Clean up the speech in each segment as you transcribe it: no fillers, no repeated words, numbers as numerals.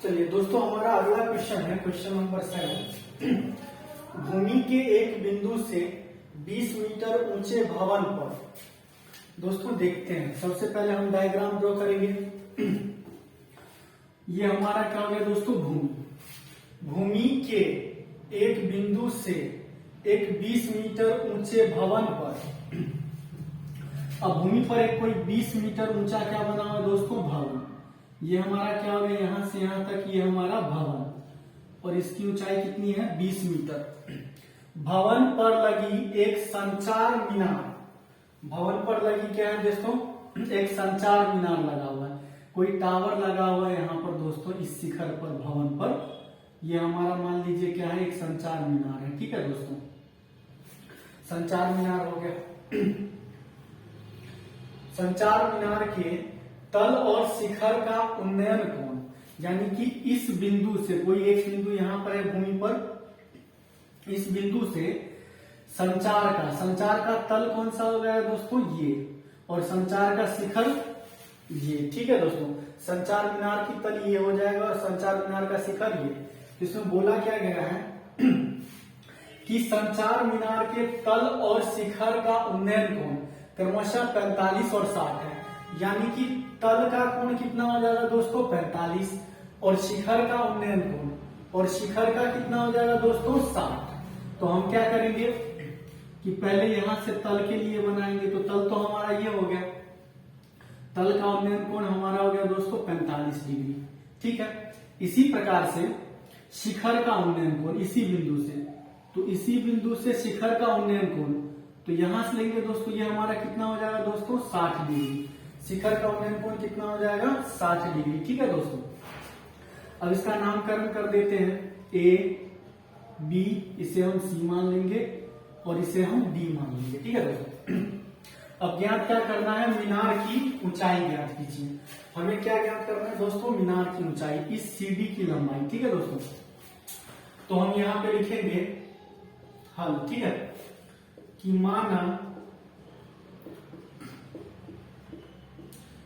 चलिए दोस्तों, हमारा अगला क्वेश्चन है क्वेश्चन नंबर 7। भूमि के एक बिंदु से 20 मीटर ऊंचे भवन पर, दोस्तों देखते हैं। सबसे पहले हम डायग्राम ड्रॉ करेंगे। ये हमारा क्या हो गया दोस्तों, भूमि के एक बिंदु से एक 20 मीटर ऊंचे भवन पर, अब भूमि पर एक कोई 20 मीटर ऊंचा क्या बना हुआ दोस्तों, भवन। ये हमारा क्या हो गया, यहां से यहां तक ये हमारा भवन, और इसकी ऊंचाई कितनी है, 20 मीटर। भवन पर लगी एक संचार मीनार, भवन पर लगी क्या है दोस्तों, एक संचार मीनार लगा हुआ है, कोई टावर लगा हुआ है यहाँ पर दोस्तों, इस शिखर पर, भवन पर। ये हमारा मान लीजिए क्या है, एक संचार मीनार है। ठीक है दोस्तों, संचार मीनार हो गया। संचार मीनार के तल और शिखर का उन्नयन कोण, यानी कि इस बिंदु से, कोई एक बिंदु यहाँ पर है भूमि पर, इस बिंदु से संचार का तल कौन सा हो गया दोस्तों, ये, और संचार का शिखर ये। ठीक है दोस्तों, संचार मीनार की तल ये हो जाएगा और संचार मीनार का शिखर ये। इसमें बोला क्या गया है कि संचार मीनार के तल और शिखर का उन्नयन कोण क्रमशः 45 और 60 है, यानी कि तल का कोण कितना हो जाएगा दोस्तों, 45, और शिखर का उन्नयन कोण, और शिखर का कितना हो जाएगा दोस्तों, 60। तो हम क्या करेंगे कि पहले यहां से तल के लिए बनाएंगे, तो तल तो हमारा ये हो गया, तल का उन्नयन कोण हमारा हो गया दोस्तों 45 डिग्री। ठीक है, इसी प्रकार से शिखर का उन्नयन कोण इसी बिंदु से, तो इसी बिंदु से शिखर का उन्नयन कोण, तो यहां से लेंगे दोस्तों, ये हमारा कितना हो जाएगा दोस्तों, 60 डिग्री। शिखर का उन्नयन कोण कितना हो जाएगा, 60 डिग्री। ठीक है दोस्तों, अब इसका नामकरण कर देते हैं, ए बी, इसे हम सी मान लेंगे और इसे हम डी मान लेंगे। ठीक है दोस्तों, अब ज्ञात क्या करना है, मीनार की ऊंचाई ज्ञात कीजिए। हमें क्या ज्ञात करना है दोस्तों, मीनार की ऊंचाई, इस सीडी की लंबाई। ठीक है दोस्तों, तो हम यहाँ पे लिखेंगे हल। ठीक है, कि माना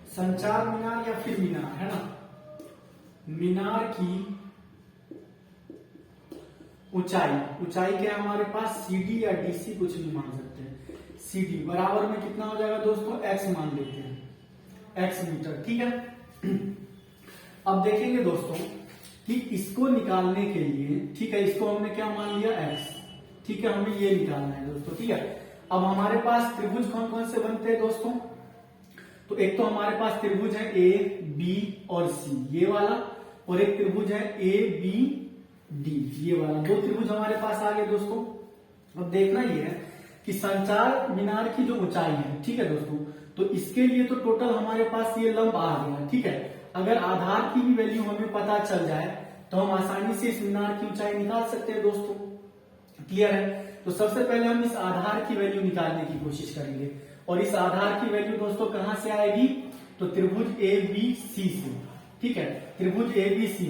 संचार मीनार या फिर मीनार है ना, मीनार की ऊंचाई क्या हमारे पास, सीडी या डीसी कुछ भी मान सकते हैं। सीडी बराबर में कितना हो जाएगा दोस्तों, एक्स मान लेते हैं, एक्स मीटर। ठीक है, अब देखेंगे दोस्तों कि इसको निकालने के लिए, ठीक है, इसको हमने क्या मान लिया, एक्स। ठीक है, हमें ये निकालना है दोस्तों। ठीक है, अब हमारे पास त्रिभुज कौन कौन से बनते हैं दोस्तों, तो एक तो हमारे पास त्रिभुज है ए बी और सी, ये वाला, और एक त्रिभुज है ए बी डी, ये वाला। दो त्रिभुज हमारे पास आ गए दोस्तों। अब देखना ये है कि संचार मीनार की जो ऊंचाई है, ठीक है दोस्तों, तो इसके लिए तो टोटल हमारे पास ये लंब आ गया। ठीक है, अगर आधार की भी वैल्यू हमें पता चल जाए तो हम आसानी से इस मीनार की ऊंचाई निकाल सकते हैं दोस्तों। क्लियर है, तो सबसे पहले हम इस आधार की वैल्यू निकालने की कोशिश करेंगे, और इस आधार की वैल्यू दोस्तों कहां से आएगी, तो त्रिभुज ए बी सी से। ठीक है, त्रिभुज ए बी सी,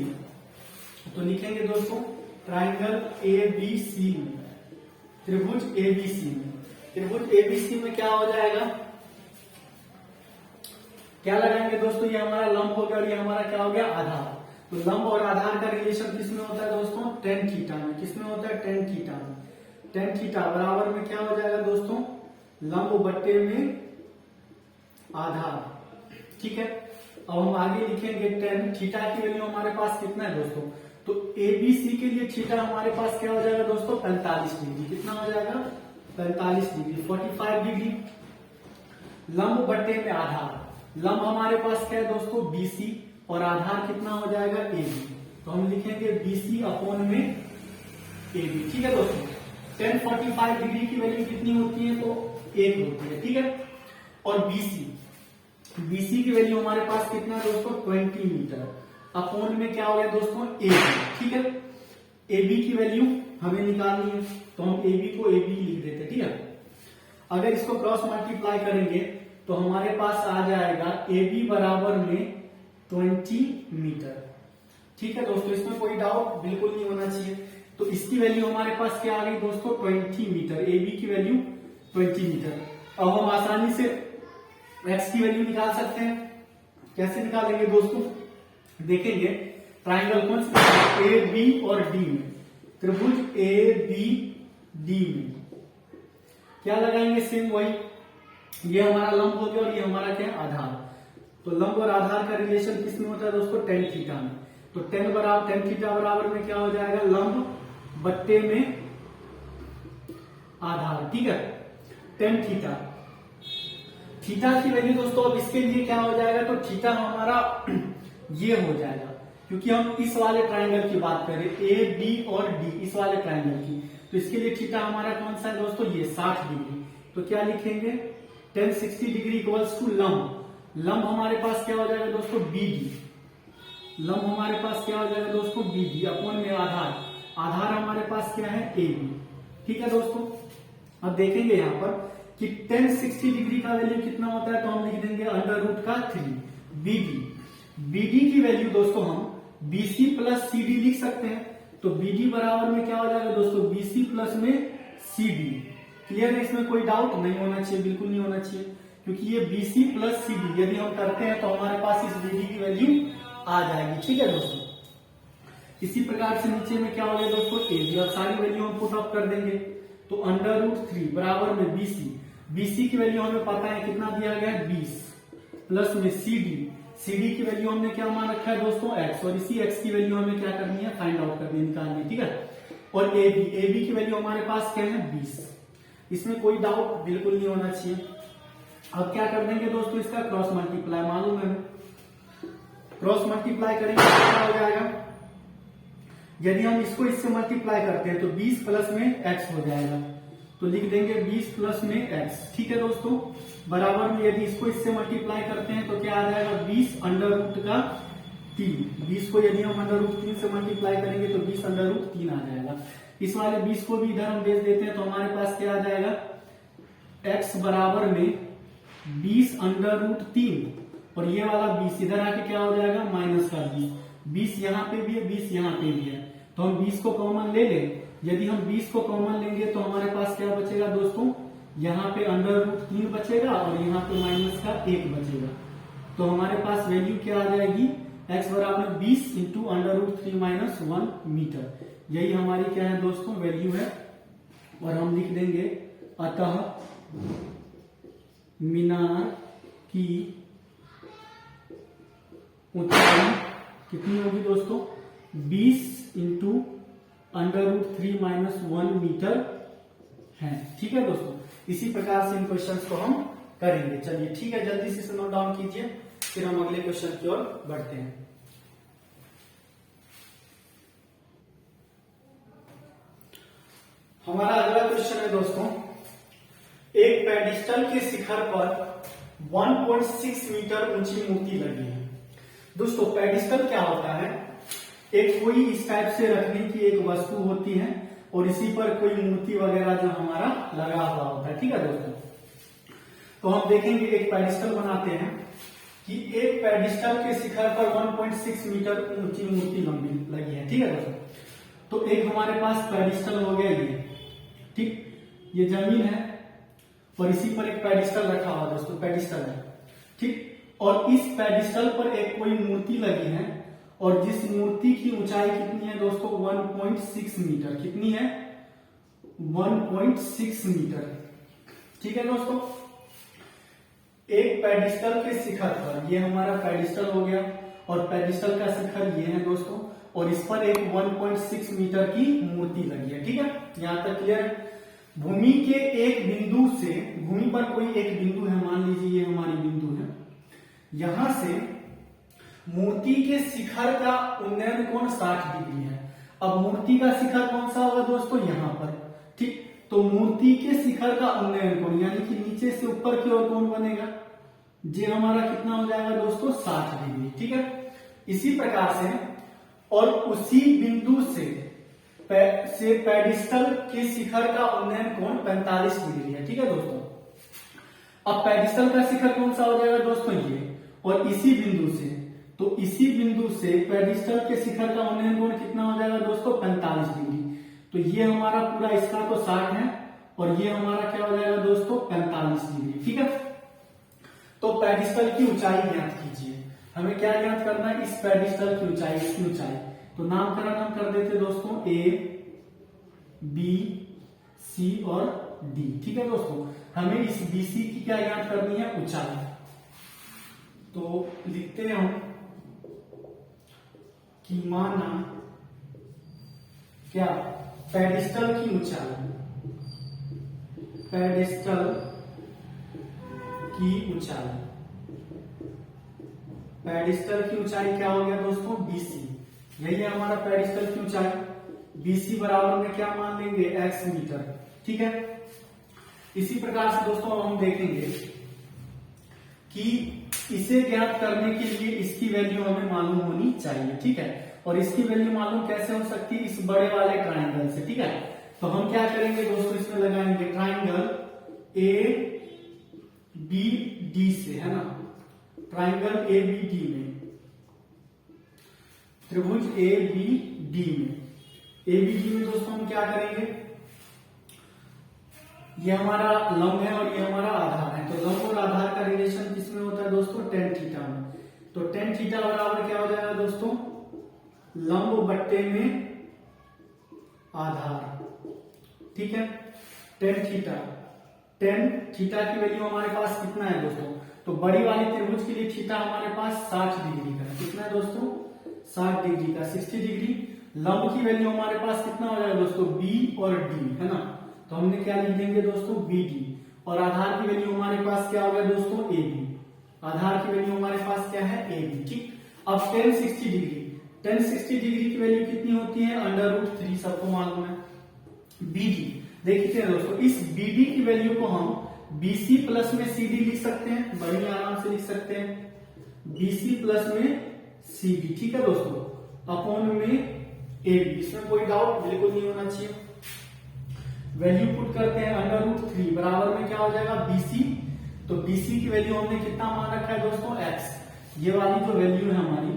तो लिखेंगे दोस्तों ट्राइंगल ए बी सी में, त्रिभुज ए बी सी में, त्रिभुज ए बी सी में क्या हो जाएगा, क्या लगाएंगे दोस्तों, ये हमारा लंब हो गया और ये हमारा क्या हो गया, आधार। तो लंब और आधार का रिलेशन किसमें होता है दोस्तों, टेन थीटा में। किसमें होता है, टेन थीटा में। टेन थीटा बराबर में क्या हो जाएगा दोस्तों, लंब बट्टे में आधार। ठीक है, अब हम आगे लिखेंगे टेन थीटा की वैल्यू हमारे पास कितना है दोस्तों, तो एबीसी के लिए थीटा हमारे पास क्या हो जाएगा दोस्तों, 45 डिग्री। कितना हो जाएगा, 45 डिग्री, 45 डिग्री। लंब बट्टे में आधार, लंब हमारे पास क्या है दोस्तों, बीसी, और आधार कितना हो जाएगा, एबी। तो हम लिखेंगे बीसी अपॉन में एबी। ठीक है दोस्तों, 1045 डिग्री की वैल्यू कितनी होती है, तो 1 होती है। ठीक है, और बीसी की वैल्यू हमारे पास कितना है दोस्तों, 20 मीटर, अपॉन में क्या हो गया दोस्तों, एबी। ठीक है, एबी की वैल्यू हमें निकालनी है, तो हम एबी को एबी लिख देते हैं। ठीक है, अगर इसको क्रॉस मल्टीप्लाई करेंगे तो हमारे पास आ जाएगा AB बराबर में 20 मीटर। ठीक है दोस्तों, इसमें कोई डाउट बिल्कुल नहीं होना चाहिए। तो इसकी वैल्यू हमारे पास क्या आ गई दोस्तों, 20 मीटर, AB की वैल्यू 20 मीटर। अब हम आसानी से x की वैल्यू निकाल सकते हैं। कैसे निकालेंगे दोस्तों, देखेंगे ट्राइंगल कौन सी, ए बी और डी में, त्रिभुज ए बी डी में क्या लगाएंगे, सेम वही, ये हमारा लंब हो गया और ये हमारा क्या है, आधार। तो लंब और आधार का रिलेशन किस में होता है दोस्तों, टेन थीटा में। तो टेन थीटा बराबर में क्या हो जाएगा, लंब बट्टे में आधार, ठीक है, टेन थीटा। थीटा की वैल्यू दोस्तों अब इसके लिए क्या हो जाएगा, तो थीटा हमारा ये हो जाएगा, क्योंकि हम इस वाले ट्राइंगल की बात करें, ए बी और डी, इस वाले ट्राइंगल की, तो इसके लिए थीटा हमारा कौन सा है दोस्तों, ये 60 डिग्री। तो क्या लिखेंगे, tan 60 डिग्री इक्वल्स टू लंब, लंब हमारे पास क्या हो जाएगा दोस्तों, बी डी, लंब हमारे पास क्या हो जाएगा दोस्तों, बी डी अपॉन में आधार, आधार हमारे पास क्या है, ए बी। ठीक है दोस्तों, अब देखेंगे यहाँ पर कि tan 60 डिग्री का वैल्यू कितना होता है, तो हम लिख देंगे √3 BD। BD की वैल्यू दोस्तों हम BC प्लस CD लिख सकते हैं, तो BD बराबर में क्या हो जाएगा दोस्तों, BC प्लस में CD। क्लियर है, इसमें कोई डाउट नहीं होना चाहिए, बिल्कुल नहीं होना चाहिए, क्योंकि ये BC प्लस CD यदि हम करते हैं तो हमारे पास इस BD की वैल्यू आ जाएगी। ठीक है दोस्तों, इसी प्रकार से नीचे में क्या हो गया दोस्तों, AB। अब सारी वैल्यू हम पुट अप कर देंगे, तो √3 बराबर में BC की वैल्यू हमें पता है कितना दिया गया है, 20 प्लस में CD की वैल्यू हमने क्या मान रखा है दोस्तों, x, और इसी x की वैल्यू हमें क्या करनी है, फाइंड आउट करनी है, निकालनी है। ठीक है, और AB की वैल्यू हमारे पास क्या है, 20। इसमें कोई डाउट बिल्कुल नहीं होना चाहिए। अब क्या कर देंगे दोस्तों, इसका क्रॉस मल्टीप्लाई, मालूम है क्रॉस मल्टीप्लाई करेंगे तो क्या हो जाएगा, यदि हम इसको इससे मल्टीप्लाई करते हैं तो 20 प्लस में x हो जाएगा, तो लिख देंगे 20 प्लस में x। ठीक है दोस्तों, बराबर में यदि इसको इससे मल्टीप्लाई करते हैं तो क्या आ जाएगा, 20 √3। 20 को यदि हम √3 से मल्टीप्लाई करेंगे तो 20 √3 आ जाएगा। इस वाले 20 को भी इधर हम भेज देते हैं तो हमारे पास क्या आ जाएगा, x बराबर में 20 √3, और ये वाला 20 इधर आके क्या हो जाएगा, माइनस का 20 यहाँ पे भी है, 20 यहाँ पे भी है, तो हम 20 को कॉमन ले लें। यदि हम 20 को कॉमन लेंगे तो हमारे पास क्या बचेगा दोस्तों, यहाँ पे √3 बचेगा और यहाँ पे माइनस का 1 बचेगा, तो हमारे पास वैल्यू क्या आ जाएगी, x बराबर 20 इंटू √3 माइनस 1 मीटर। यही हमारी क्या है दोस्तों, वैल्यू है, और हम लिख देंगे अतः मीनार की ऊंचाई कितनी होगी दोस्तों, 20 इंटू √3 माइनस 1 मीटर है। ठीक है दोस्तों, इसी प्रकार से इन क्वेश्चंस को हम करेंगे। चलिए ठीक है, जल्दी से इसे नोट डाउन कीजिए, फिर हम अगले क्वेश्चन की ओर बढ़ते हैं। हमारा अगला क्वेश्चन है दोस्तों, एक पेडिस्टल के शिखर पर 1.6 मीटर ऊंची मूर्ति लगी है। दोस्तों पेडिस्टल क्या होता है, एक कोई इस टाइप से रखने की एक वस्तु होती है और इसी पर कोई मूर्ति वगैरह जो हमारा लगा हुआ होता है। ठीक है दोस्तों, तो हम देखेंगे एक पेडिस्टल बनाते हैं कि एक पेडिस्टल के शिखर पर 1.6 मीटर ऊंची मूर्ति लगी है। ठीक है दोस्तों, तो एक हमारे पास पेडिस्टल हो गया ये, ठीक, ये जमीन है और इसी पर एक पेडिस्टल रखा हुआ दोस्तों, पेडिस्टल है, ठीक, और इस पेडिस्टल पर एक कोई मूर्ति लगी है और जिस मूर्ति की ऊंचाई कितनी है दोस्तों, 1.6 मीटर। कितनी है, 1.6 मीटर। ठीक है दोस्तों, एक पेडिस्टल के शिखर पर, ये हमारा पेडिस्टल हो गया और पेडिस्टल का शिखर ये है दोस्तों, और इस पर एक 1.6 मीटर की मूर्ति लगी है। ठीक है, यहां तक क्लियर है। भूमि के एक बिंदु से, भूमि पर कोई एक बिंदु है, मान लीजिए ये हमारी बिंदु है, यहां से मूर्ति के शिखर का उन्नयन कोण 60 डिग्री है। अब मूर्ति का शिखर कौन सा होगा दोस्तों, यहां पर, ठीक, तो मूर्ति के शिखर का उन्नयन कोण यानी कि नीचे से ऊपर की ओर कौन बनेगा, जे हमारा कितना हो जाएगा दोस्तों, 60 डिग्री। ठीक है, इसी प्रकार से और उसी बिंदु से पेडिस्टल के शिखर का उन्नयन कोण 45 डिग्री है। ठीक है दोस्तों, अब पेडिस्टल का शिखर कौन सा हो जाएगा दोस्तों, ये, और इसी बिंदु से, तो इसी बिंदु से पेडिस्टल के शिखर का उन्नयन कोण कितना हो जाएगा दोस्तों, 45 डिग्री। तो ये हमारा पूरा इसका तो 60 है और ये हमारा क्या हो जाएगा दोस्तों, 45 डिग्री। ठीक है, तो पेडिस्टल की ऊंचाई ज्ञात कीजिए। हमें क्या ज्ञात करना है, इस पेडिस्टल की ऊंचाई, इसकी ऊंचाई। तो नामकरण हम कर देते दोस्तों ए, बी, सी और डी। ठीक है दोस्तों, हमें इस बीसी की क्या ज्ञात करनी है, ऊंचाई। तो लिखते हैं हम कि माना क्या, पेडिस्टल की ऊंचाई, पेडिस्टल की ऊंचाई, पेडिस्टल की ऊंचाई क्या हो गया दोस्तों, बीसी। यही है हमारा पेडिस्टल की ऊंचाई। बीसी बराबर में क्या मान लेंगे, एक्स मीटर। ठीक है, इसी प्रकार से दोस्तों हम देखेंगे कि इसे ज्ञात करने के लिए इसकी वैल्यू हमें मालूम होनी चाहिए। ठीक है, और इसकी वैल्यू मालूम कैसे हो सकती है, इस बड़े वाले ट्राइंगल से। ठीक है, तो हम क्या करेंगे दोस्तों, इसमें लगाएंगे ट्राइंगल ए बी डी से, है ना, ट्राइंगल ए बी डी में, त्रिभुज ए बी डी में, ए बी डी में दोस्तों हम क्या करेंगे, ये हमारा लंब है और ये हमारा आधार है। तो लंब और आधार का रिलेशन किसमें होता है दोस्तों, टेन थीटा में। तो टेन थीटा बराबर क्या हो जाएगा दोस्तों, लंब बट्टे में आधार। ठीक है, टेन थीटा, टेन थीटा की वैल्यू हमारे पास कितना है दोस्तों, तो बड़ी वाली त्रिभुज के लिए थीटा हमारे पास 60 डिग्री का, कितना है दोस्तों, 60 डिग्री का, 60 डिग्री। लंब की वैल्यू हमारे पास कितना हो जाएगा दोस्तों, बी और डी, है ना, तो हमने क्या लिख देंगे दोस्तों, बी डी। और आधार की वैल्यू हमारे पास क्या हो गया दोस्तों, ए बी। आधार की वैल्यू हमारे पास क्या है, ए बी। ठीक, अब टेन 60 डिग्री, टेन 60 डिग्री की वैल्यू कितनी होती है, √3, सबको मालूम है। बीडी, देखिए दोस्तों, इस बीडी की वैल्यू को हम बीसी प्लस में सीडी लिख सकते हैं, बड़ी आराम से लिख सकते हैं, बीसी प्लस में सीडी। ठीक है दोस्तों, अपॉन में एबी, इसमें कोई डाउट बिल्कुल नहीं होना चाहिए। वैल्यू पुट करते हैं, √3 बराबर में क्या हो जाएगा, बीसी। तो बीसी की वैल्यू हमने कितना मान रखा है दोस्तों, एक्स। ये वाली जो वैल्यू है हमारी,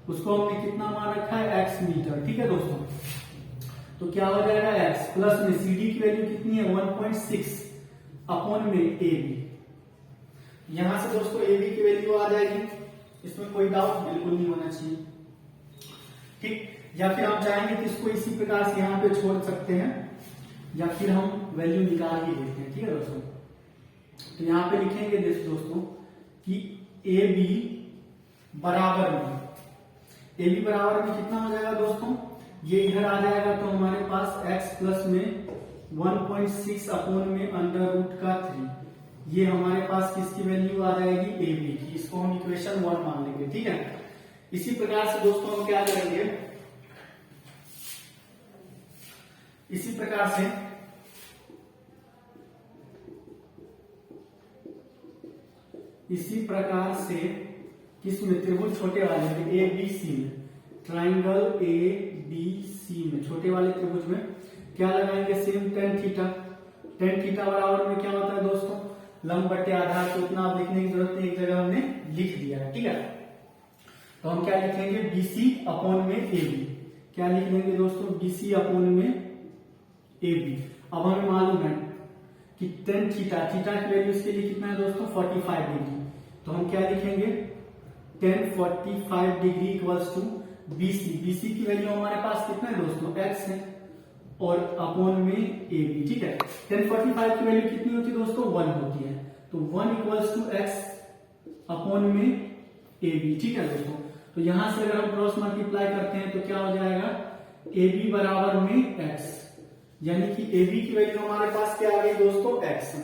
उसको हमने कितना मान रखा है, एक्स मीटर। ठीक है दोस्तों, तो क्या हो जाएगा, एक्स प्लस में सीडी की वैल्यू कितनी है, 1.6 अपॉन में ए बी। यहां से दोस्तों ए बी की वैल्यू आ जाएगी, इसमें कोई डाउट बिल्कुल नहीं होना चाहिए। ठीक, या फिर हम चाहेंगे कि इसको इसी प्रकार से यहां पे छोड़ सकते हैं, या फिर हम वैल्यू निकाल के देते हैं। ठीक है दोस्तों, तो यहां पे लिखेंगे दोस्तों कि ए बी बराबर में, ए बी बराबर में कितना हो जाएगा दोस्तों, ये इधर आ जाएगा, तो हमारे पास x प्लस में 1.6 अपॉन में √3, ये हमारे पास किसकी वैल्यू आ जाएगी, ए बी की। इसको हम इक्वेशन 1 मान लेंगे। ठीक है, इसी प्रकार से दोस्तों हम क्या करेंगे, इसी प्रकार से किसमें, त्रिभुज छोटे वाले में, ए बी सी में, ट्राइंगल ए बी सी में, छोटे वाले त्रिभुज में क्या लगाएंगे, same tan theta. Tan theta बराबर में क्या होता है दोस्तों, लंब बटे आधार। तो उतना आप लिखने की जरूरत नहीं, एक जगह हमने लिख दिया है। ठीक है, तो हम क्या लिखेंगे, बीसी अपॉन में ए बी। क्या लिख लेंगे दोस्तों, बीसी अपॉन में ए बी। अब हमें मालूम है कि टेन थीटा, थीटा की वैल्यू इसके लिए कितना है दोस्तों, 45 डिग्री। तो हम क्या लिखेंगे, tan 45 degree equals to BC. BC की वैल्यू हमारे पास कितना है दोस्तों, एक्स है, और अपॉन में ए बी। ठीक है, टेन 45 की वैल्यू कितनी होती है दोस्तों, 1 होती है। तो 1 इक्वल्स टू एक्स अपॉन में ए बी। ठीक है दोस्तों, तो यहां से अगर हम क्रॉस मल्टीप्लाई करते हैं तो क्या हो जाएगा, ए बी बराबर में एक्स, यानी कि ए बी की वैल्यू हमारे पास क्या आ गई दोस्तों, एक्स।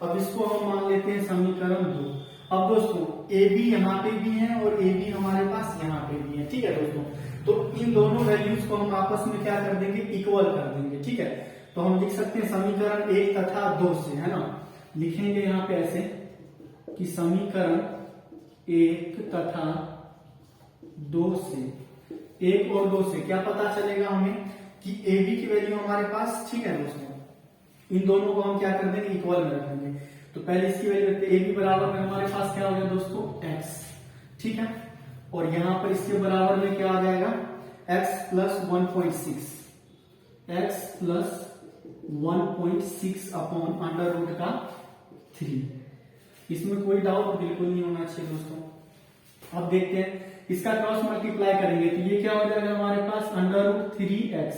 अब इसको हम मान लेते हैं समीकरण 2। अब दोस्तों ए बी यहाँ पे भी है और ए बी हमारे पास यहाँ पे भी है। ठीक है दोस्तों, तो इन दोनों वैल्यूज को हम आपस में क्या कर देंगे, इक्वल कर देंगे। ठीक है, तो हम लिख सकते हैं समीकरण 1 तथा 2 से, है ना, लिखेंगे यहाँ पे ऐसे कि समीकरण 1 तथा 2 से, 1 और 2 से क्या पता चलेगा हमें कि ए बी की वैल्यू हमारे पास, ठीक है दोस्तों, इन दोनों को हम क्या कर देंगे, इक्वल में रखेंगे। तो पहले इसकी वैल्यू रखते हैं, ए बी बराबर में हमारे पास क्या हो गया दोस्तों, एक्स। ठीक है, और यहां पर इसके बराबर में क्या आ जाएगा, x plus 1.6, x plus 1.6 upon √3। इसमें कोई डाउट बिल्कुल नहीं होना चाहिए दोस्तों। अब देखते हैं इसका क्रॉस मल्टीप्लाई करेंगे तो ये क्या हो जाएगा हमारे पास √3x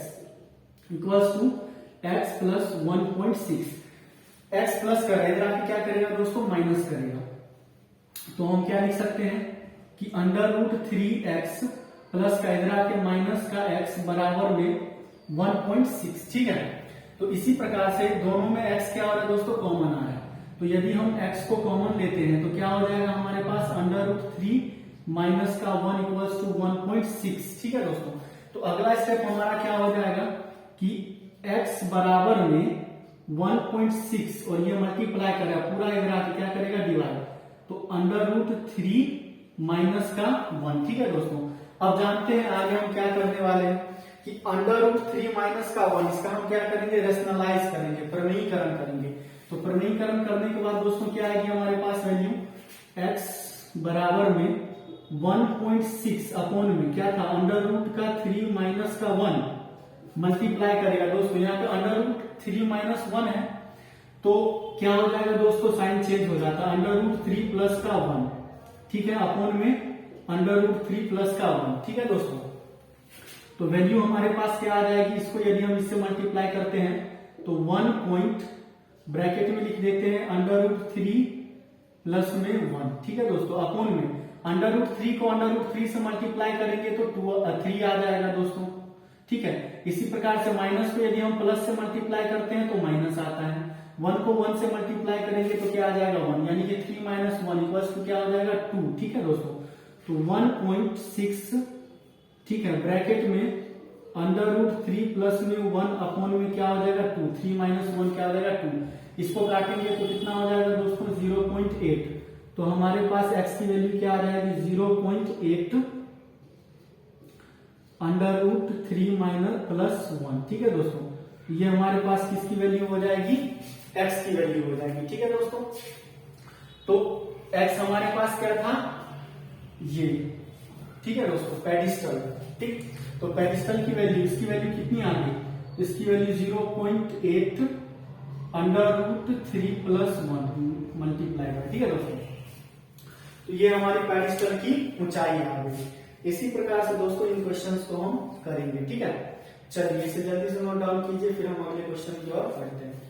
equals to x plus 1.6। x plus कर रहे हैं इधर आके क्या करेगा दोस्तों माइनस करेगा, तो हम क्या लिख सकते हैं कि √3x प्लस का इधर आके माइनस का x बराबर में 1.6। ठीक है, तो इसी प्रकार से दोनों में x क्या हो रहा है दोस्तों कॉमन आ रहा है, तो यदि हम x को कॉमन लेते हैं तो क्या हो जाएगा हमारे पास √3 माइनस का 1 इक्वल्स टू 1.6। ठीक है दोस्तों, तो अगला स्टेप हमारा क्या हो जाएगा कि x बराबर में 1.6 और ये मल्टीप्लाई करेगा पूरा इधर आके क्या करेगा डिवाइड, तो √3 माइनस का 1। ठीक है दोस्तों, अब जानते हैं आगे हम क्या करने वाले हैं कि √3 माइनस का 1 इसका हम क्या करेंगे रेशनलाइज करेंगे, प्रमेयीकरण करेंगे। तो प्रमेयीकरण करने के बाद दोस्तों क्या आएगी हमारे पास वैल्यू x बराबर में 1.6 अपॉन में क्या था √3 माइनस का 1 मल्टीप्लाई करेगा दोस्तों, यहाँ पे √3 माइनस 1 है तो क्या हो जाएगा दोस्तों साइन चेंज हो जाता है √3 प्लस का 1। ठीक है, अपॉन में √3 प्लस का 1। ठीक है दोस्तों, तो वैल्यू हमारे पास क्या आ जाएगी, इसको यदि हम इससे मल्टीप्लाई करते हैं तो 1 पॉइंट ब्रैकेट में लिख देते हैं √3 प्लस में 1। ठीक है दोस्तों, अपॉन में √3 को √3 से मल्टीप्लाई करेंगे तो 3 आ जाएगा दोस्तों। ठीक है, इसी प्रकार से माइनस को यदि हम प्लस से मल्टीप्लाई करते हैं तो माइनस आता है, 1 को 1 से मल्टीप्लाई करेंगे तो क्या आ जाएगा 1, यानी कि 3 माइनस 1 इक्वल्स टू क्या हो जाएगा 2। ठीक है दोस्तों, तो 1.6 ठीक है ब्रैकेट में √3 प्लस में 1 अपॉन में क्या हो जाएगा 2, 3 माइनस 1 क्या हो जाएगा 2, इसको काटेंगे तो कितना हो जाएगा दोस्तों 0.8। तो हमारे पास x की वैल्यू क्या आ जाएगी 0.8 √3 माइनस प्लस 1। ठीक है दोस्तों, ये हमारे पास किसकी वैल्यू हो जाएगी x की वैल्यू हो जाएगी। ठीक है दोस्तों, तो x हमारे पास क्या था ये। ठीक है दोस्तों, पेडिस्टल। ठीक, तो पेडिस्टल की वैल्यू इसकी वैल्यू कितनी आ गई, इसकी वैल्यू 0.8 √3 प्लस 1 मल्टीप्लाई बाय। ठीक है दोस्तों, तो ये हमारी पेडिस्टल की ऊंचाई आ गई। इसी प्रकार से दोस्तों इन क्वेश्चंस को हम करेंगे। ठीक है, चलिए इसे जल्दी से नोट डाउन कीजिए, फिर हम अगले क्वेश्चन की ओर बढ़ते हैं।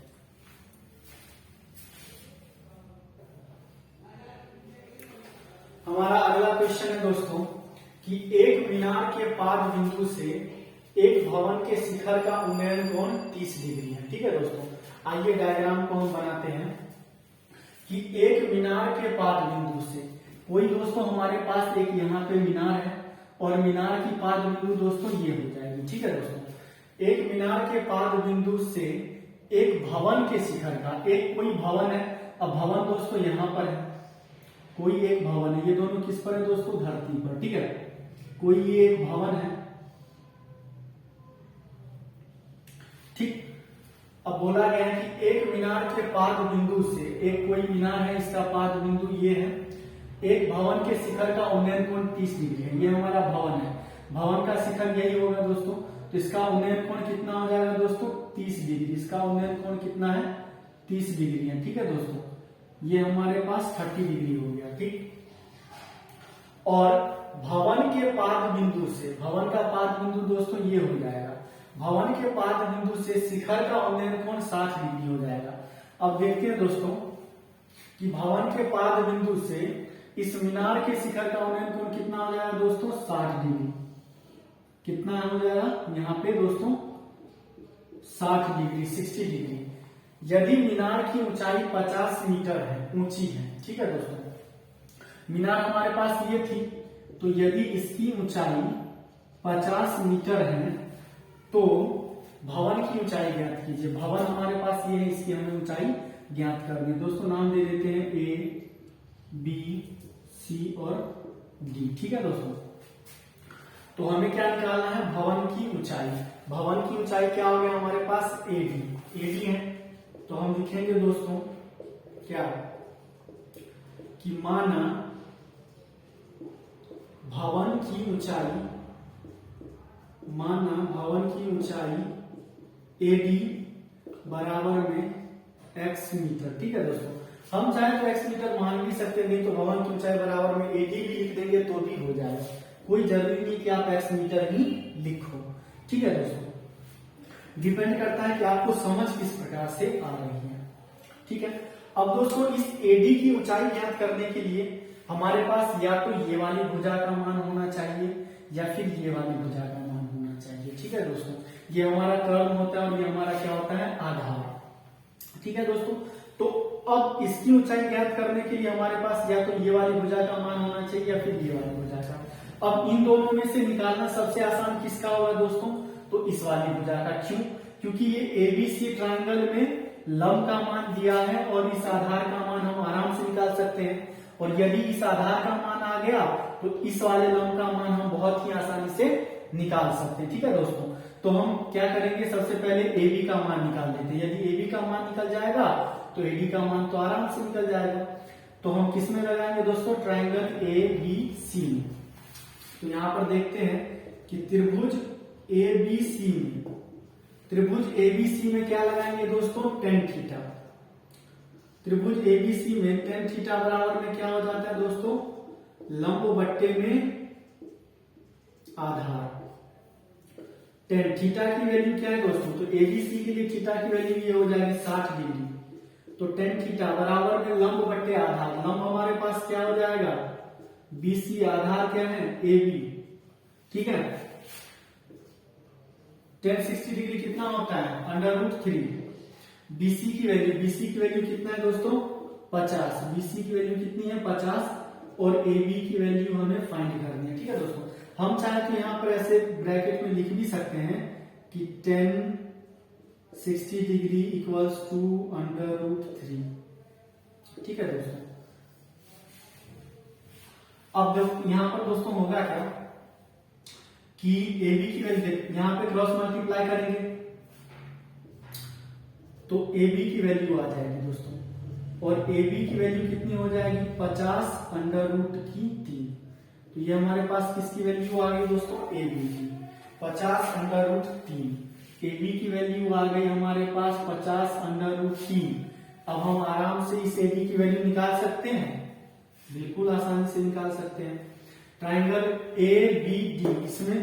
हमारा अगला क्वेश्चन है दोस्तों कि एक मीनार के पाद बिंदु से एक भवन के शिखर का उन्नयन कोण 30 डिग्री है। ठीक है दोस्तों, आइए डायग्राम को हम बनाते हैं कि एक मीनार के पाद बिंदु से कोई दोस्तों हमारे पास एक यहाँ पे मीनार है और मीनार की पाद बिंदु दोस्तों ये हो जाएगी। ठीक है दोस्तों, एक मीनार के पाद बिंदु से एक भवन के शिखर का, एक कोई भवन है, अब भवन दोस्तों यहाँ पर है, कोई एक भवन है, ये दोनों किस पर है दोस्तों धरती पर। ठीक है, कोई ये एक भवन है। ठीक, अब बोला गया है कि एक मीनार के पाद बिंदु से, एक कोई मीनार है इसका पाद बिंदु ये है, एक भवन के शिखर का उन्नयन कोण 30 डिग्री है। ये हमारा भवन है, भवन का शिखर यही होगा दोस्तों, तो इसका उन्नयन कोण कितना हो जाएगा दोस्तों 30 डिग्री। इसका उन्नयन कोण कितना है 30 डिग्री है। ठीक है दोस्तों, ये हमारे पास 30 डिग्री हो गया। ठीक, और भवन के पाद बिंदु से, भवन का पाद बिंदु दोस्तों ये हो जाएगा, भवन के पाद बिंदु से शिखर का उन्नयन कोण 60 डिग्री हो जाएगा। अब देखते हैं दोस्तों कि भवन के पाद बिंदु से इस मीनार के शिखर का उन्नयन कोण कितना हो जाएगा दोस्तों 60 डिग्री। कितना हो जाएगा यहाँ पे दोस्तों 60 डिग्री, 60 डिग्री। यदि मीनार की ऊंचाई 50 मीटर है, ऊंची है। ठीक है दोस्तों, मीनार हमारे पास ये थी, तो यदि इसकी ऊंचाई 50 मीटर है तो भवन की ऊंचाई ज्ञात कीजिए। भवन हमारे पास ये है, इसकी हमें ऊंचाई ज्ञात करनी है दोस्तों। नाम दे देते हैं ए, बी, सी और डी। ठीक है दोस्तों, तो हमें क्या निकालना है भवन की ऊंचाई। भवन की ऊंचाई क्या हो गया हमारे पास एडी, एडी है, तो हम लिखेंगे दोस्तों क्या कि माना भवन की ऊंचाई, माना भवन की ऊंचाई एडी बराबर में x मीटर। ठीक है दोस्तों, हम चाहे तो x मीटर मान भी सकते हैं, नहीं तो भवन की ऊंचाई बराबर में AD भी लिख देंगे तो भी हो जाएगा, कोई जरूरी नहीं कि आप x मीटर ही लिखो। ठीक है दोस्तों, डिपेंड करता है कि आपको समझ किस प्रकार से आ रही है। ठीक है, अब दोस्तों इस AD की ऊंचाई ज्ञात करने के लिए हमारे पास या तो ये वाली भुजा का मान होना चाहिए या फिर ये वाली भुजा का मान होना चाहिए। ठीक है दोस्तों, ये हमारा कर्म होता है और ये हमारा क्या होता है, आधार। ठीक है दोस्तों, तो अब इसकी ऊंचाई ज्ञात करने के लिए हमारे पास या तो ये वाली भुजा का मान होना चाहिए या फिर ये वाली भुजा का। अब इन दोनों में से निकालना सबसे आसान किसका होगा दोस्तों, तो इस वाली भुजा का। क्यों, क्योंकि ये ABC ट्रायंगल में लंब का मान दिया है और इस आधार का मान हम आराम से निकाल सकते हैं, और यदि इस आधार का मान आ गया तो इस वाले लंब का मान हम बहुत ही आसानी से निकाल सकते हैं। ठीक है दोस्तों, तो हम क्या करेंगे, सबसे पहले AB का मान निकाल देते हैं। यदि AB का मान निकल जाएगा तो AD का मान तो आराम से निकल जाएगा। तो हम किस में लगाएंगे दोस्तों, ट्रायंगल ABC में। तो यहां पर देखते हैं कि त्रिभुज ABC में क्या लगाएंगे दोस्तों, tan थीटा। त्रिभुज ABC में tan थीटा बराबर में क्या हो जाता है दोस्तों, लंब बट्टे में आधार। tan थीटा की वैल्यू क्या है दोस्तों, तो ABC के लिए थीटा की वैल्यू ये हो जाएगी 60 डिग्री। तो tan थीटा बराबर में लंब बट्टे आधार, लंब हमारे पास क्या हो जाएगा BC, आधार क्या है AB। ठीक है, tan 60 डिग्री कितना होता है, √3। BC की वैल्यू कितना है दोस्तों, 50। BC की वैल्यू कितनी है, 50, और AB की वैल्यू हमें फाइंड करनी है। ठीक है दोस्तों, हम चाहे तो यहाँ पर ऐसे ब्रैकेट में लिख भी सकते हैं कि tan 60 डिग्री इक्वल्स टू √3। ठीक है दोस्तों, अब जब यहाँ पर दोस्तों होगा क्या कि AB की वैल्यू यहाँ पे क्रॉस मल्टीप्लाई करेंगे तो AB की वैल्यू आ जाएगी दोस्तों, और AB की वैल्यू कितनी हो जाएगी, 50 √3। तो ये हमारे पास किसकी वैल्यू आ गई दोस्तों, AB की 50 √3। AB की वैल्यू आ गई हमारे पास 50 √3। अब हम आराम से इस AB की वैल्यू निकाल सकते हैं, बिल्कुल आसानी से निकाल सकते हैं। ट्राइंगल ABD, इसमें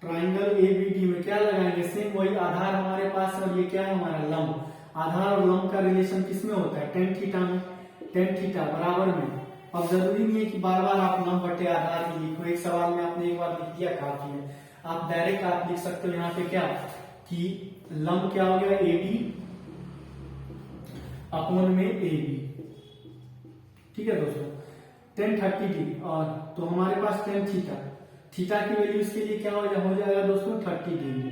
ट्राइंगल ABD में क्या लगाएंगे, सेम वही आधार हमारे पास है और ये क्या है हमारा लंब। आधार और लंब का रिलेशन किसमें होता है, tan थीटा में। tan थीटा बराबर में, अब जरूरी नहीं है कि बार बार आप लंब बटे आधार ही लिखो, एक सवाल में आपने एक बार लिख दिया काफी है। आप डायरेक्ट आप लिख सकते हो यहाँ पे क्या कि लंब क्या हो गया, AD अपॉन में AB। ठीक है दोस्तों, tan 30 डिग्री, और तो हमारे पास tan थीटा की वैल्यू इसके लिए क्या हो जाएगा दोस्तों, 30 डिग्री।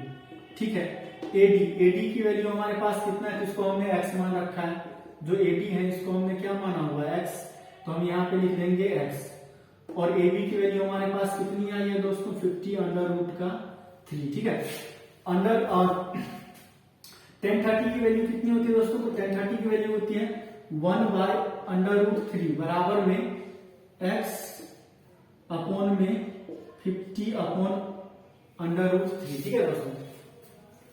ठीक है, AD की वैल्यू हमारे पास कितना है, इसको हमने x मान रखा है। जो AD है इसको हमने क्या माना हुआ है, x, तो हम यहाँ पे लिख देंगे x। और AB की वैल्यू हमारे पास कितनी आई है दोस्तों, 50 √3। ठीक है, अंडर और tan 30 की वैल्यू कितनी होती है दोस्तों, तो tan 30 की वैल्यू होती है 1/√3 बराबर में x अपॉन में 50 अपॉन √3। ठीक है दोस्तों,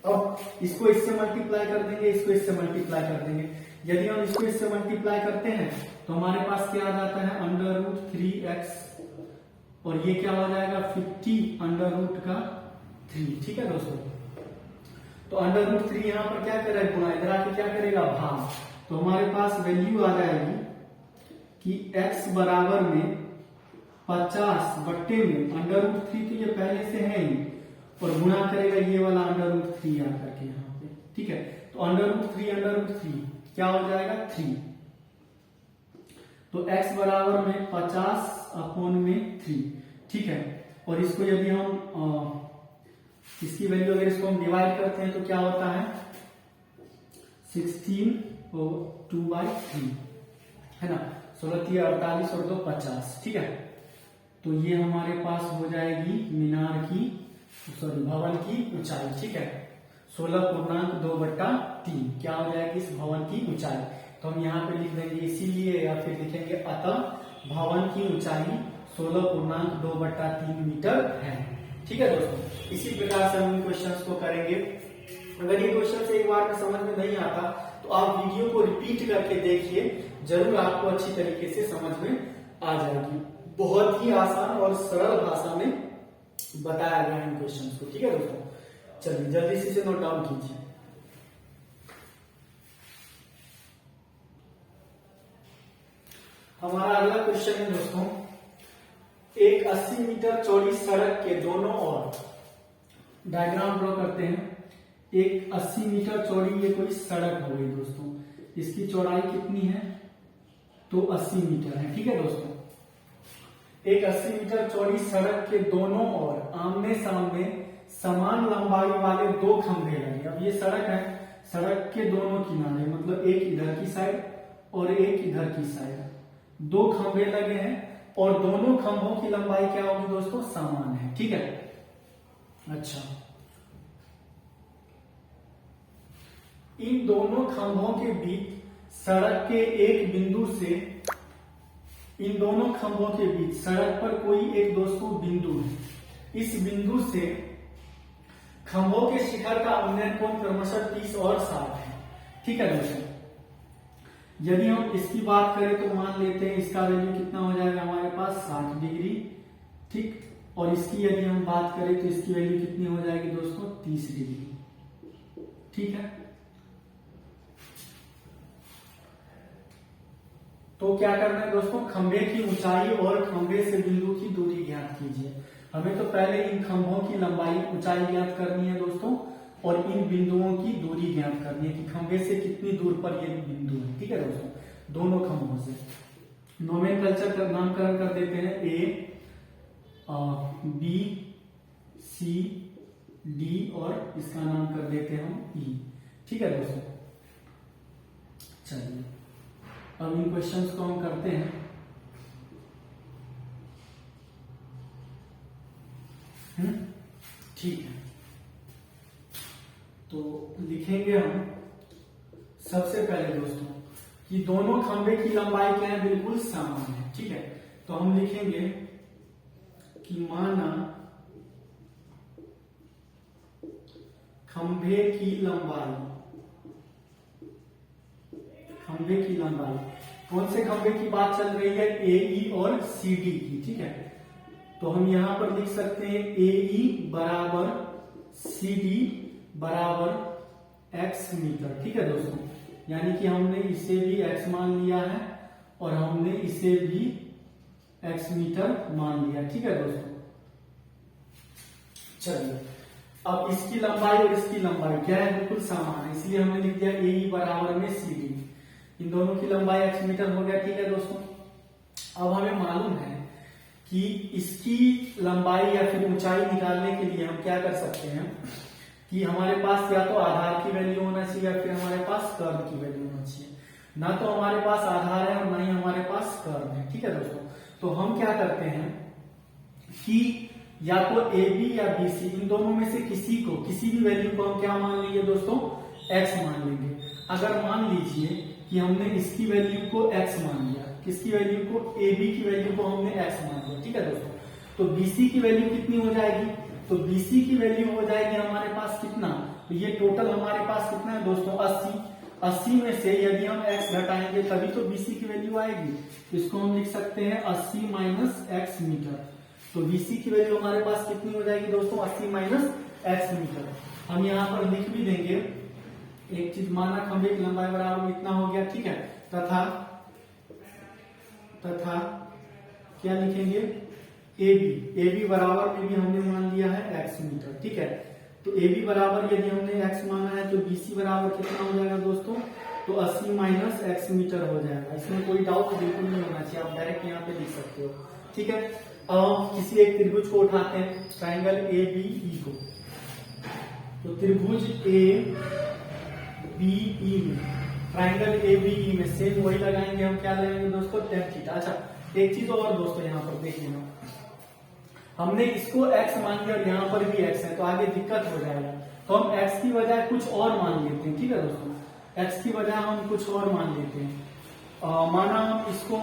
अब इसको इससे मल्टीप्लाई कर देंगे, इसको इससे मल्टीप्लाई कर देंगे। यदि हम इसको इससे मल्टीप्लाई करते हैं तो हमारे पास क्या आ जाता है, √3x, और ये क्या हो जाएगा 50 √3। ठीक है दोस्तों, तो √3 यहाँ पर क्या करेगा, गुणा, इधर आके क्या करेगा, भाग। तो हमारे पास वैल्यू आ जाएगी कि x बराबर में 50 बट्टे में √3, तो ये पहले से है ही, और गुणा करेगा ये वाला √3 आकर के यहाँ पे। ठीक है, तो √3 क्या हो जाएगा, 3। तो x बराबर में 50 अपॉन में 3। ठीक है, और इसको यदि हम इसकी वैल्यू अगर इसको हम डिवाइड करते हैं तो क्या होता है, 16 और 2/3 है ना, 16 × 48 और 2 50। ठीक है, तो ये हमारे पास हो जाएगी मीनार की, सॉरी भवन की ऊंचाई। ठीक है, 16.2/3 क्या हो जाएगी इस भवन की ऊंचाई। तो हम यहाँ पे लिख देंगे इसीलिए, या फिर लिखेंगे अतः भवन की ऊंचाई 16.2/3 मीटर है। ठीक है दोस्तों, इसी प्रकार से हम इन क्वेश्चंस को करेंगे। अगर ये क्वेश्चन एक बार में समझ में नहीं आता तो आप वीडियो को रिपीट करके देखिए, जरूर आपको अच्छी तरीके से समझ में आ जाएगी। बहुत ही आसान और सरल भाषा में बताया गया इन क्वेश्चंस को। ठीक है दोस्तों, चलिए जल्दी से इसे नोट डाउन कीजिए। हमारा अगला क्वेश्चन है दोस्तों, एक 80 मीटर चौड़ी सड़क के दोनों ओर, डायग्राम ड्रॉ करते हैं। एक 80 मीटर चौड़ी ये कोई सड़क हो गई दोस्तों, इसकी चौड़ाई कितनी है? तो 80 मीटर है। ठीक है दोस्तों, एक 80 मीटर चौड़ी सड़क के दोनों ओर आमने सामने समान लंबाई वाले दो खंभे लगे। अब ये सड़क है, सड़क के दोनों किनारे मतलब एक इधर की साइड और एक इधर की साइड दो खंभे लगे हैं और दोनों खंभों की लंबाई क्या होगी दोस्तों? समान है। ठीक है, अच्छा, इन दोनों खंभों के बीच सड़क के एक बिंदु से, इन दोनों खंभों के बीच सड़क पर कोई एक दोस्तों बिंदु है। इस बिंदु से खंभों के शिखर का उन्नयन कोण क्रमशः 30 और 60 है। ठीक है दोस्तों, यदि हम इसकी बात करें तो मान लेते हैं इसका वैल्यू कितना हो जाएगा हमारे पास? 60 डिग्री। ठीक, और इसकी यदि हम बात करें तो इसकी वैल्यू कितनी हो जाएगी दोस्तों? 30 डिग्री। ठीक है, तो क्या करना है दोस्तों? खंभे की ऊंचाई और खंभे से बिंदु की दूरी ज्ञात कीजिए। हमें तो पहले इन खंभों की लंबाई ऊंचाई ज्ञात करनी है दोस्तों, और इन बिंदुओं की दूरी ज्ञात करनी है कि खंभे से कितनी दूर पर ये बिंदु है। ठीक है दोस्तों, दोनों खंभों से। नोमेनक्लेचर का नामकरण कर देते हैं, ए, बी, सी, डी और इसका नाम कर देते हैं हम ई। ठीक है दोस्तों, चलिए अब इन क्वेश्चंस को हम करते हैं। ठीक है, तो लिखेंगे हम सबसे पहले दोस्तों कि दोनों खंभे की लंबाई क्या है? बिल्कुल समान है। ठीक है, तो हम लिखेंगे कि माना खंभे की लंबाई, खंभे की लंबाई, कौन से खंभे की बात चल रही है? ए, ई और सी डी की। ठीक है, तो हम यहां पर लिख सकते हैं ए ई बराबर सी डी बराबर एक्स मीटर। ठीक है दोस्तों, यानी कि हमने इसे भी एक्स मान लिया है और हमने इसे भी एक्स मीटर मान लिया। ठीक है दोस्तों, चलिए अब इसकी लंबाई और इसकी लंबाई क्या है? बिल्कुल समान है, इसलिए हमने लिख दिया ए ई बराबर में सी डी। इन दोनों की लंबाई एक्स मीटर हो गया। ठीक है दोस्तों, अब हमें मालूम है कि इसकी लंबाई या फिर ऊंचाई निकालने के लिए हम क्या कर सकते हैं कि हमारे पास या तो आधार की वैल्यू होना चाहिए या फिर हमारे पास कर्व की वैल्यू होना चाहिए। ना तो हमारे पास आधार है और ना ही हमारे पास कर्व है। ठीक है दोस्तों, तो हम क्या करते हैं कि या तो ए बी या बी सी, इन दोनों में से किसी को, किसी भी वैल्यू को हम क्या मान लेंगे दोस्तों? एक्स मान लेंगे। अगर मान लीजिए कि हमने इसकी वैल्यू को एक्स मान लिया, किसकी वैल्यू को? ए बी की वैल्यू को हमने एक्स मान लिया। ठीक है दोस्तों, तो बीसी की वैल्यू कितनी हो जाएगी? तो बीसी की वैल्यू हो जाएगी हमारे पास कितना? तो ये टोटल हमारे पास कितना है दोस्तों? 80। 80 में से यदि हम x घटाएंगे तभी तो बीसी की वैल्यू आएगी। इसको हम लिख सकते हैं 80 माइनस एक्स मीटर। तो बीसी की वैल्यू हमारे पास कितनी हो जाएगी दोस्तों? 80 माइनस एक्स मीटर। हम यहाँ पर लिख भी देंगे एक चीज, माना खंभे की लंबाई बराबर इतना हो गया। ठीक है, तथा क्या लिखेंगे? ए बी बराबर में भी हमने मान लिया है एक्स मीटर। ठीक है, तो ए बी बराबर यदि हमने एक्स माना है तो बीसी बराबर कितना हो जाएगा दोस्तों? तो 80 माइनस एक्स मीटर हो जाएगा। इसमें कोई डाउट बिल्कुल नहीं होना चाहिए, आप डायरेक्ट यहाँ पे लिख सकते हो। ठीक है, अब किसी एक त्रिभुज को उठाते हैं, ट्राइंगल ए बी ई को। तो त्रिभुज ए बी ई में, ट्राइंगल ए बी ई में सेम वही लगाएंगे हम, क्या लगाएंगे दोस्तों? tan theta. अच्छा, एक चीज और दोस्तों यहाँ पर देख लेना, हमने इसको x मान लिया और यहाँ पर भी x है तो आगे दिक्कत हो जाएगा, तो हम x की बजाय कुछ और मान लेते हैं। ठीक है दोस्तों, x की बजाय हम कुछ और मान लेते हैं। माना हम इसको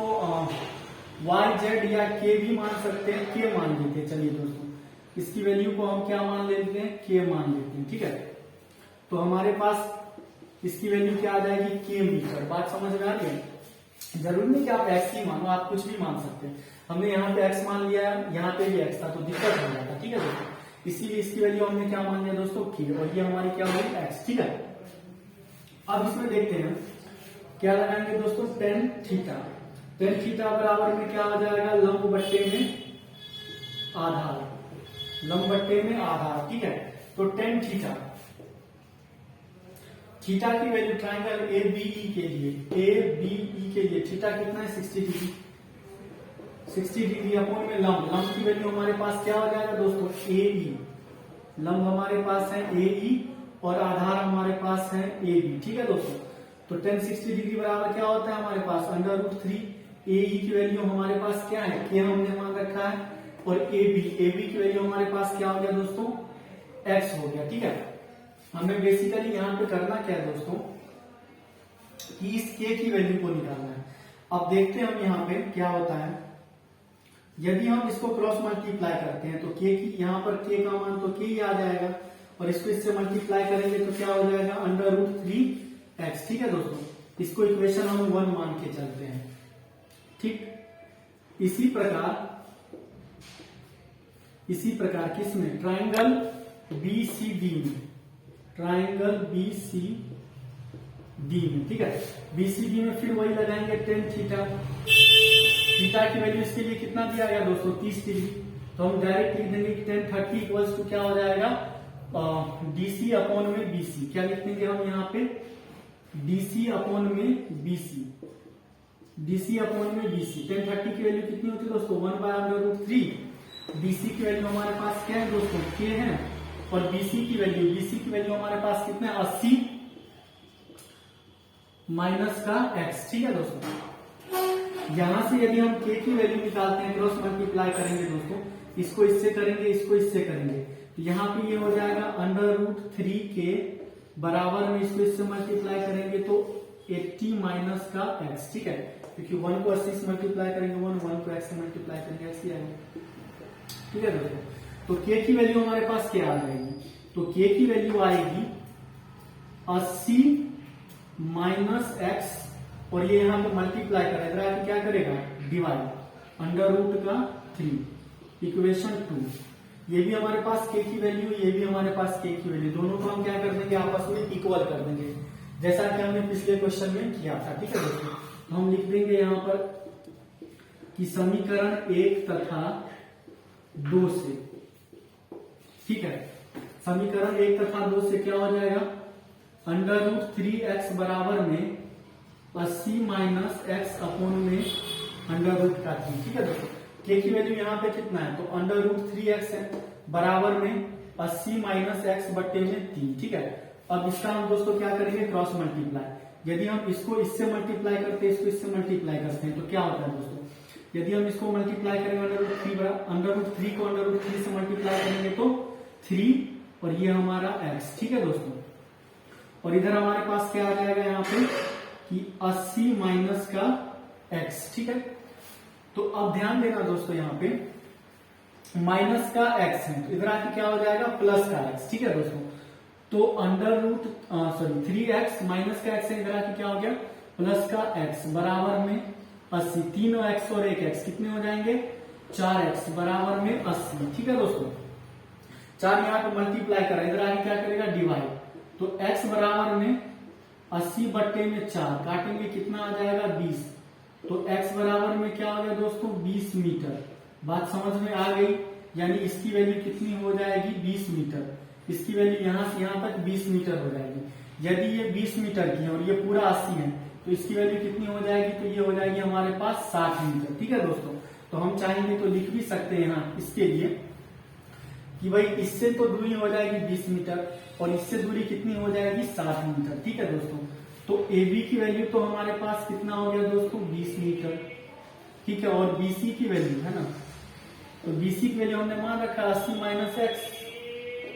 y z या k भी मान सकते हैं, k मान लेते हैं। चलिए दोस्तों, इसकी वैल्यू को हम क्या मान लेते हैं? k मान लेते हैं। ठीक है, तो हमारे पास इसकी वैल्यू क्या आ जाएगी के मीटर। बात समझ में आ रही है? जरूरी नहीं कि आप एक्स ही मानो, आप कुछ भी मान सकते हैं। हमने यहाँ पे एक्स मान लिया, यहाँ पे भी एक्स था तो दिक्कत हो जाता, ठीक है दोस्तों। इसीलिए इसकी वैल्यू हमने क्या मान लिया दोस्तों के, और ये हमारी क्या होगी एक्स, ठीक है। अब इसमें देखते हैं क्या लगाएंगे दोस्तों, टेन थीटा। टेन थीटा बराबर में क्या हो जाएगा, लंब बट्टे में आधार, लंब बट्टे में आधार, ठीक है। तो टेन थीटा, थीटा की value triangle A B E के लिए, ए बी ई के लिए थीटा कितना है 60 डिग्री, 60 डिग्री अपॉन में लंब, लंब की वैल्यू हमारे पास क्या हो जाएगा दोस्तों ए ई, लंब हमारे पास है ए ई और आधार हमारे पास है ए बी, ठीक है दोस्तों। तो टेन 60 डिग्री बराबर क्या होता है हमारे पास √3, ए ई की वैल्यू हमारे पास क्या है के हमने मान रखा है, और ए बी की वैल्यू हमारे पास क्या हो गया दोस्तों एक्स हो गया, ठीक है। हमें बेसिकली यहाँ पे करना क्या है दोस्तों कि इस के की वैल्यू को निकालना है। अब देखते हैं हम यहाँ पे क्या होता है, यदि हम इसको क्रॉस मल्टीप्लाई करते हैं तो के की, यहाँ पर के का मान तो के ही आ जाएगा, और इसको इससे मल्टीप्लाई करेंगे तो क्या हो जाएगा √3x, ठीक है दोस्तों। इसको इक्वेशन हम 1 मान के चलते हैं, ठीक। इसी प्रकार किसमें, ट्राइंगल BCD में, ट्राइंगल BCD में, ठीक है। BCD में फिर वही लगाएंगे टेन थीटा, थीटा की वैल्यू इसके लिए कितना दिया गया दोस्तों 30 डिग्री, तो हम डायरेक्ट लिख देंगे 1030 इक्वल्स टू क्या हो जाएगा DC अपॉन में BC। क्या लिख देंगे हम यहाँ पे DC अपॉन में BC, DC अपॉन में BC। 1030 की वैल्यू कितनी होती है दोस्तों 1/√3। BC की वैल्यू हमारे पास क्या है दोस्तों के है, और BC की वैल्यू हमारे पास कितना है 80 माइनस का x, ठीक है दोस्तों। यहां से यदि हम k की वैल्यू निकालते हैं क्रॉस मल्टीप्लाई करेंगे दोस्तों, इसको इससे करेंगे, इसको इससे करेंगे, तो यहाँ पे ये हो जाएगा √3 के बराबर में इसको इससे मल्टीप्लाई करेंगे तो 80 माइनस का x, ठीक है। क्योंकि 1 को 80 से मल्टीप्लाई करेंगे 1 को x से मल्टीप्लाई करेंगे x ही आएगा, ठीक है दोस्तों। तो k की वैल्यू हमारे पास क्या आ जाएगी, तो k की वैल्यू आएगी 80 माइनस x, और ये यहाँ पे मल्टीप्लाई करेगा, क्या करेगा डिवाइड √3 इक्वेशन 2। ये भी हमारे पास k की वैल्यू, ये भी हमारे पास k की वैल्यू, दोनों को हम क्या कर देंगे आपस में इक्वल कर देंगे, जैसा कि हमने पिछले क्वेश्चन में किया था, ठीक है दोस्तों। तो हम लिख देंगे यहाँ पर कि समीकरण 1 तथा 2 से, ठीक है, समीकरण 1 तथा 2 से क्या हो जाएगा √3x बराबर में 80 माइनस x अपॉन में √3, ठीक है दोस्तों। k की वैल्यू यहाँ पे कितना है तो √3x है, बराबर में 80 माइनस x बट्टे में 3, ठीक है। अब इसका हम दोस्तों क्या करेंगे क्रॉस मल्टीप्लाई, यदि हम इसको इससे मल्टीप्लाई करते हैं, इसको इससे मल्टीप्लाई करते हैं तो क्या होता है दोस्तों, यदि हम इसको मल्टीप्लाई करेंगे √3 को √3 से मल्टीप्लाई करेंगे तो 3, और ये हमारा x, ठीक है दोस्तों। और इधर हमारे पास क्या आ जाएगा यहाँ पे कि 80 माइनस का x, ठीक है। तो अब ध्यान देना दोस्तों, यहाँ पे माइनस का x है तो इधर आके क्या हो जाएगा प्लस का x, ठीक है दोस्तों। तो 3x माइनस का x है, इधर आके क्या हो गया प्लस का x बराबर में 80, 3x और 1x कितने हो जाएंगे 4x बराबर में 80, ठीक है दोस्तों। 4 यहाँ पे मल्टीप्लाई करा, इधर आके क्या करेगा डिवाइड, तो x बराबर में 80 बट्टे में 4 काटेंगे कितना आ जाएगा 20, तो x बराबर में क्या हो गया दोस्तों 20 मीटर। बात समझ में आ गई, यानी इसकी वैल्यू कितनी हो जाएगी 20 मीटर, इसकी वैल्यू यहां से यहां तक 20 मीटर हो जाएगी। यदि ये 20 मीटर की है और ये पूरा 80 है तो इसकी वैल्यू कितनी हो जाएगी, तो ये हो जाएगी हमारे पास 60 मीटर, ठीक है दोस्तों। तो हम चाहेंगे तो लिख भी सकते हैं यहाँ इसके लिए कि भाई इससे तो दूरी हो जाएगी 20 मीटर और इससे दूरी कितनी हो जाएगी 60 मीटर, ठीक है दोस्तों। तो AB की वैल्यू तो हमारे पास कितना हो गया दोस्तों 20 मीटर, ठीक है। और BC की वैल्यू है ना, तो BC की वैल्यू हमने मान रखा 80 माइनस x,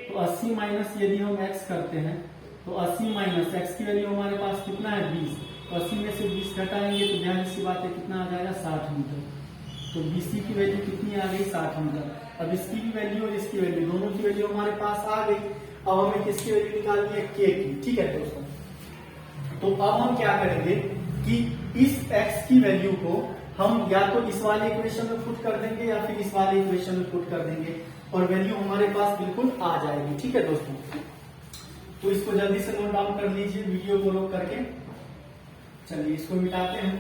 तो 80 माइनस यदि हम x करते हैं तो 80 माइनस x की वैल्यू हमारे पास कितना है 20, तो 80 में से 20 घटाएंगे तो ध्यान सी बात है कितना आ जाएगा 60 मीटर। तो BC की वैल्यू कितनी आ गई 60 मीटर। अब इसकी भी वैल्यू और इसकी वैल्यू, दोनों की वैल्यू हमारे पास आ गई। अब हमें किसकी वैल्यू निकालनी है k की, ठीक है दोस्तों। तो अब हम क्या करेंगे कि इस x की वैल्यू को हम या तो इस वाले इक्वेशन में पुट कर देंगे या फिर इस वाले इक्वेशन में पुट कर देंगे और वैल्यू हमारे पास बिल्कुल आ जाएगी। ठीक है दोस्तों, तो इसको जल्दी से नोट डाउन कर लीजिए वीडियो को रोक करके। चलिए इसको मिटाते हैं।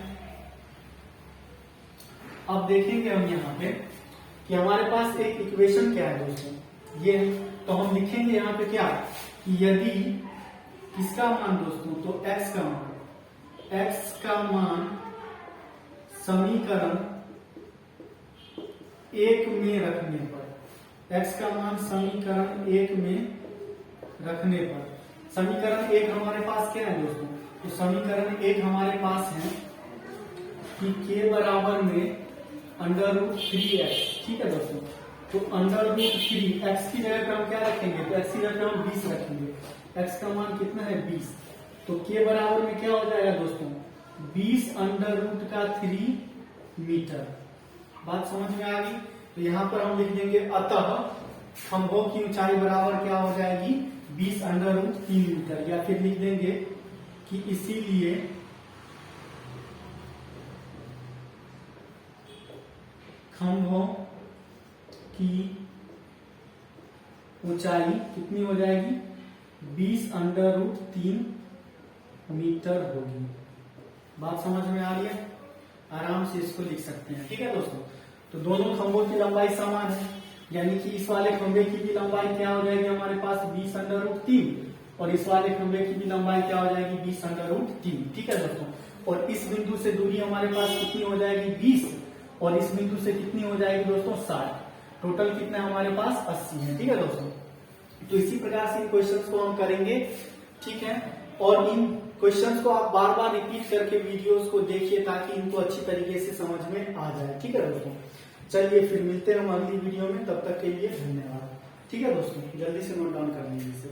अब देखेंगे हम यहाँ पे कि हमारे पास एक इक्वेशन क्या है दोस्तों, ये तो हम लिखेंगे यहाँ पे क्या कि यदि किसका मान दोस्तों, तो x का मान समीकरण 1 में रखने पर, x का मान समीकरण 1 में रखने पर, समीकरण 1 हमारे पास क्या है दोस्तों, तो समीकरण 1 हमारे पास है कि k बराबर में √3x। ठीक है दोस्तों, तो √3 x की जगह पे हम क्या रखेंगे, तो x की जगह पे हम 20 रखेंगे। x का मान कितना है 20, तो k बराबर में क्या हो जाएगा दोस्तों 20 √3 मीटर। बात समझ में आ गई। तो यहाँ पर हम लिख देंगे अतः खंभों की ऊंचाई बराबर क्या हो जाएगी 20 √3 मीटर, या फिर लिख देंगे कि इसीलिए खंभों की ऊंचाई कितनी हो जाएगी 20 √3 मीटर होगी। बात समझ में आ रही है, आराम से इसको लिख सकते हैं। ठीक है दोस्तों, तो दोनों खंभों की लंबाई समान है, यानी कि इस वाले खंभे की भी लंबाई क्या हो जाएगी हमारे पास 20 √3 और इस वाले खंभे की भी लंबाई क्या हो जाएगी 20 √3। ठीक है दोस्तों, और इस बिंदु से दूरी हमारे पास कितनी हो जाएगी 20 और इस बिंदु से कितनी हो जाएगी दोस्तों 60। टोटल कितना हमारे पास 80 है। ठीक है दोस्तों, तो इसी प्रकार से इन क्वेश्चंस को हम करेंगे। ठीक है, और इन क्वेश्चंस को आप बार बार रिपीट करके वीडियोस को देखिए ताकि इनको अच्छी तरीके से समझ में आ जाए। ठीक है दोस्तों, चलिए फिर मिलते हैं हम अगली वीडियो में, तब तक के लिए धन्यवाद। ठीक है दोस्तों, जल्दी से नोट डाउन कर लीजिए इसे।